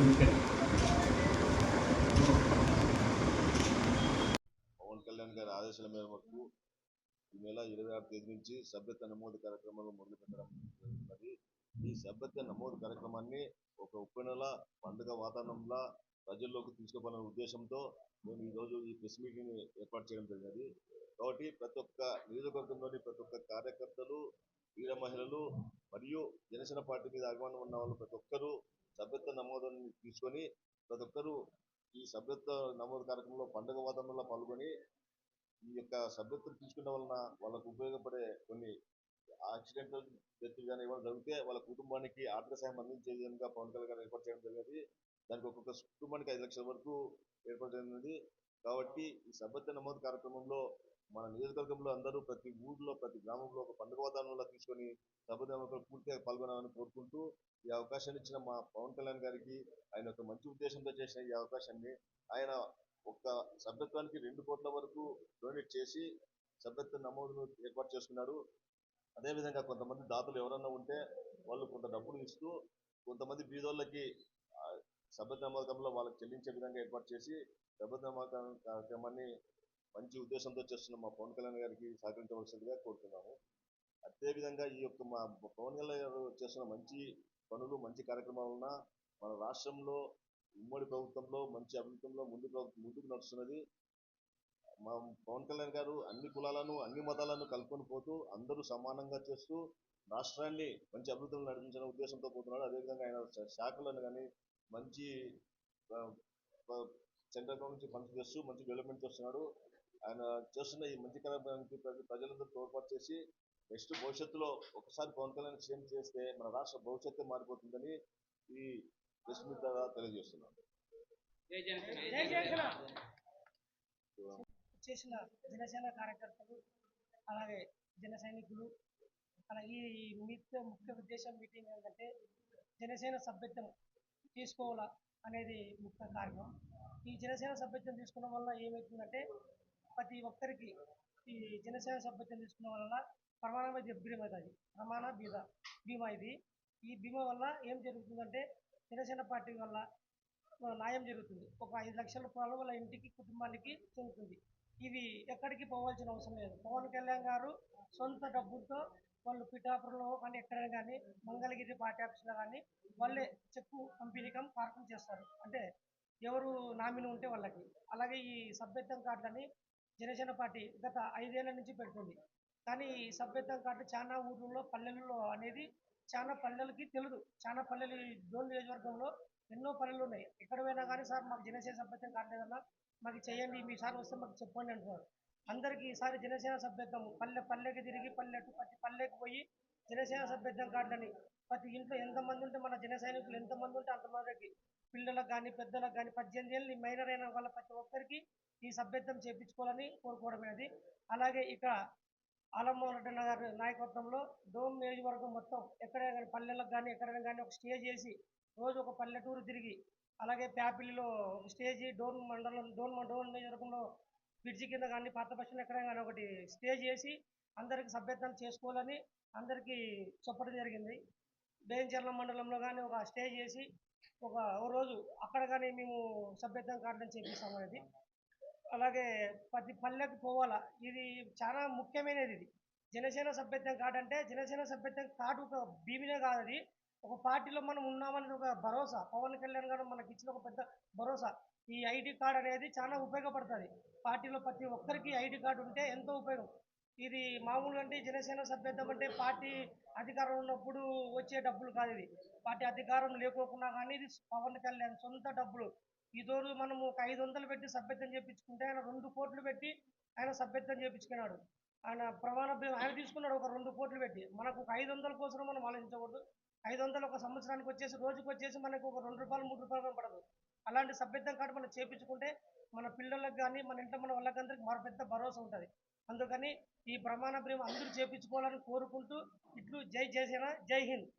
పవన్ కళ్యాణ్ గారి ఆదేశాల మేరకు ఈ నెల 26 తేదీ నుంచి సభ్యత్వ నమోదు కార్యక్రమాలు మొదలుపెట్టడం జరుగుతున్నది. ఈ సభ్యత్వ నమోదు కార్యక్రమాన్ని ఒక ఉప్పెనల పండుగ వాతావరణంలో ప్రజల్లోకి తీసుకుపోవాలనే ఉద్దేశంతో మేము ఈరోజు ఈ ప్రెస్ మీటింగ్ ఏర్పాటు చేయడం జరిగినది. కాబట్టి ప్రతి ఒక్క నియోజకవర్గంలోని ప్రతి ఒక్క కార్యకర్తలు, వీర మహిళలు మరియు జనసేన పార్టీ మీద అభిమానం ఉన్న వాళ్ళు ప్రతి ఒక్కరూ సభ్యత్వ నమోదుని తీసుకొని ప్రతి ఒక్కరూ ఈ సభ్యత్వ నమోదు కార్యక్రమంలో పండుగ వాతావరణంలో పాల్గొని ఈ యొక్క సభ్యత్వం తీసుకున్న వలన వాళ్ళకు ఉపయోగపడే కొన్ని యాక్సిడెంటల్ డెత్ కానీ ఏమైనా జరిగితే వాళ్ళ కుటుంబానికి ఆర్థిక సహాయం అందించే విధంగా పవన్ కళ్యాణ్ గారు ఏర్పాటు చేయడం జరిగింది. దానికి ఒక్కొక్క కుటుంబానికి 5 లక్షల వరకు ఏర్పాటు జరిగింది. కాబట్టి ఈ సభ్యత్వ నమోదు కార్యక్రమంలో మన నియోజకవర్గంలో అందరూ ప్రతి ఊర్లో ప్రతి గ్రామంలో ఒక పండుగ వాతావరణంలో తీసుకొని సభ్యత్వ నమోదులో పూర్తిగా పాల్గొనాలని కోరుకుంటూ ఈ అవకాశాన్ని ఇచ్చిన మా పవన్ కళ్యాణ్ గారికి ఆయన ఒక మంచి ఉద్దేశంతో చేసిన ఈ అవకాశాన్ని ఆయన ఒక్క సభ్యత్వానికి 2 కోట్ల వరకు డొనేట్ చేసి సభ్యత్వ నమోదును ఏర్పాటు చేసుకున్నారు. అదేవిధంగా కొంతమంది దాతలు ఎవరన్నా ఉంటే వాళ్ళు కొంత డబ్బులు ఇస్తూ కొంతమంది బీదోళ్ళకి సభ్యత్వ నమోదంలో వాళ్ళకి చెల్లించే విధంగా ఏర్పాటు చేసి సభ్యత్వ నమోదు కార్యక్రమాన్ని మంచి ఉద్దేశంతో చేస్తున్న మా పవన్ కళ్యాణ్ గారికి సహకరించవలసిందిగా కోరుతున్నాము. అదేవిధంగా ఈ యొక్క మా పవన్ కళ్యాణ్ గారు చేస్తున్న మంచి పనులు, మంచి కార్యక్రమాలన మన రాష్ట్రంలో ఉమ్మడి ప్రభుత్వంలో మంచి అభివృద్ధిలో ముందుకు నడుస్తున్నది. మా పవన్ కళ్యాణ్ గారు అన్ని కులాలను, అన్ని మతాలను కలుపుకొని పోతూ అందరూ సమానంగా చేస్తూ రాష్ట్రాన్ని మంచి అభివృద్ధిలో నడిపించిన ఉద్దేశంతో పోతున్నాడు. అదేవిధంగా ఆయన శాఖలను కానీ మంచి సెంట్రల్ గవర్నమెంట్ నుంచి ఫండ్స్ చేస్తూ మంచి డెవలప్మెంట్ చేస్తున్నాడు. ఆయన చేస్తున్న ఈ మంచి కార్యక్రమానికి ప్రజలందరూ తోడ్పాటు చేసి నెక్స్ట్ భవిష్యత్తులో ఒకసారి పవన్ కళ్యాణ్ సీఎం చేస్తే మన రాష్ట్ర భవిష్యత్తు మారిపోతుందని ఈ ప్రెస్ మీట్ ద్వారా తెలియజేస్తున్నాను. చేసిన జనసేన కార్యకర్తలు అలాగే జన సైనికులు అలాగే ఈ ముఖ్య ఉద్దేశం మీటింగ్ ఏంటంటే జనసేన సభ్యత్వం తీసుకోవాలా అనేది ముఖ్య కారణం. ఈ జనసేన సభ్యత్వం తీసుకోవడం వల్ల ఏమవుతుందంటే ప్రతి ఒక్కరికి ఈ జనసేన సభ్యత్వం తీసుకోవడం వల్ల ప్రమాణ బీమా అవుతుంది. ప్రమాణ బీమా ఇది. ఈ బీమా వల్ల ఏం జరుగుతుందంటే జనసేన పార్టీ వల్ల న్యాయం జరుగుతుంది. ఒక 5 లక్షల రూపాయలు వాళ్ళ ఇంటికి, కుటుంబానికి చెందుతుంది. ఇవి ఎక్కడికి పోవాల్సిన అవసరం లేదు. పవన్ కళ్యాణ్ గారు సొంత డబ్బులతో వాళ్ళు పిఠాపురంలో కానీ ఎక్కడైనా కానీ మంగళగిరి పార్టీ ఆఫీస్లో కానీ వాళ్ళే చెక్కు పంపిణీకం కార్యక్రమం చేస్తారు. అంటే ఎవరు నామినీ ఉంటే వాళ్ళకి. అలాగే ఈ సభ్యత్వం కార్డులని జనసేన పార్టీ గత 5 ఏళ్ల నుంచి పెడుతుంది. కానీ ఈ సభ్యత్వం కార్డు చాలా ఊర్లలో, పల్లెల్లో అనేది చాలా పల్లెలకి తెలియదు. చాలా పల్లెలు డోన్ నియోజకవర్గంలో ఎన్నో పల్లెలు ఉన్నాయి. ఎక్కడ పోయినా కానీ సార్ మాకు జనసేన సభ్యత్వం కార్డు ఏదన్నా మాకు చేయండి, మీసారి వస్తే మాకు చెప్పండి అంటున్నారు. అందరికీ ఈసారి జనసేన సభ్యత్వం పల్లెకి తిరిగి ప్రతి పల్లెకి పోయి జనసేన సభ్యత్వం కార్డులని ప్రతి ఇంట్లో ఎంతమంది ఉంటే మన జన సైనికులు ఎంతమంది ఉంటే అంతమందికి పిల్లలకు కానీ పెద్దలకు కానీ 18 ఏళ్ళు మైనర్ అయిన వాళ్ళ ప్రతి ఒక్కరికి ఈ సభ్యత్వం చేయించుకోవాలని కోరుకోవడమేది. అలాగే ఇక ఆలమూరు రెడ్డి గారి నాయకత్వంలో డోన్ నియోజకవర్గం మొత్తం ఎక్కడైనా కానీ పల్లెలకు కానీ ఎక్కడైనా కానీ ఒక స్టేజ్ చేసి రోజు ఒక పల్లెటూరు తిరిగి అలాగే ప్యాపిలిలో ఒక స్టేజీ డోన్ నియోజకవర్గంలో బ్రిడ్జి కింద కానీ పాత బస్సులు ఎక్కడైనా కానీ ఒకటి స్టేజ్ చేసి అందరికి సభ్యత్వం చేసుకోవాలని అందరికీ చెప్పడం జరిగింది. బేంచర్ల మండలంలో కానీ ఒక స్టేజ్ చేసి ఒక రోజు అక్కడ కానీ మేము సభ్యత్వం కార్డుని చేపిస్తామనేది. అలాగే ప్రతి పల్లెకి పోవాలా. ఇది చాలా ముఖ్యమైనది. ఇది జనసేన సభ్యత్వం కార్డు అంటే జనసేన సభ్యత్వం కార్డు ఒక భీమినే కాదు, అది ఒక పార్టీలో మనం ఉన్నామనేది ఒక భరోసా. పవన్ కళ్యాణ్ గారు మనకి ఇచ్చిన ఒక పెద్ద భరోసా. ఈ ఐడి కార్డు అనేది చాలా ఉపయోగపడుతుంది. పార్టీలో ప్రతి ఒక్కరికి ఐడి కార్డు ఉంటే ఎంతో ఉపయోగం. ఇది మామూలుగా అంటే జనసేన సభ్యత్వం అంటే పార్టీ అధికారం ఉన్నప్పుడు వచ్చే డబ్బులు కాదు. ఇది పార్టీ అధికారం లేకోకుండా కానీ ఇది పవన్ కళ్యాణ్ సొంత డబ్బులు. ఈరోజు మనము ఒక 500 పెట్టి సభ్యత్వం చేయించుకుంటే ఆయన 2 కోట్లు పెట్టి ఆయన సభ్యత్వం చేయించుకున్నాడు. ఆయన ఆయన తీసుకున్నాడు ఒక 2 కోట్లు పెట్టి. మనకు ఒక 500 కోసం మనం ఆలోచించకూడదు. 500 ఒక సంవత్సరానికి వచ్చేసి రోజుకి వచ్చేసి మనకు ఒక 2 రూపాయలు 3 రూపాయలు పడదు. అలాంటి సభ్యత్వం కార్డు మనం చేయించుకుంటే మన పిల్లలకు కానీ మన ఇంట్లో మన వాళ్ళకందరికీ మరో పెద్ద భరోసా ఉంటుంది. అందుకని ఈ ప్రమాణ ప్రేమ అందరూ చేయించుకోవాలని కోరుకుంటూ ఇట్లు జై జనసేన, జై హింద్.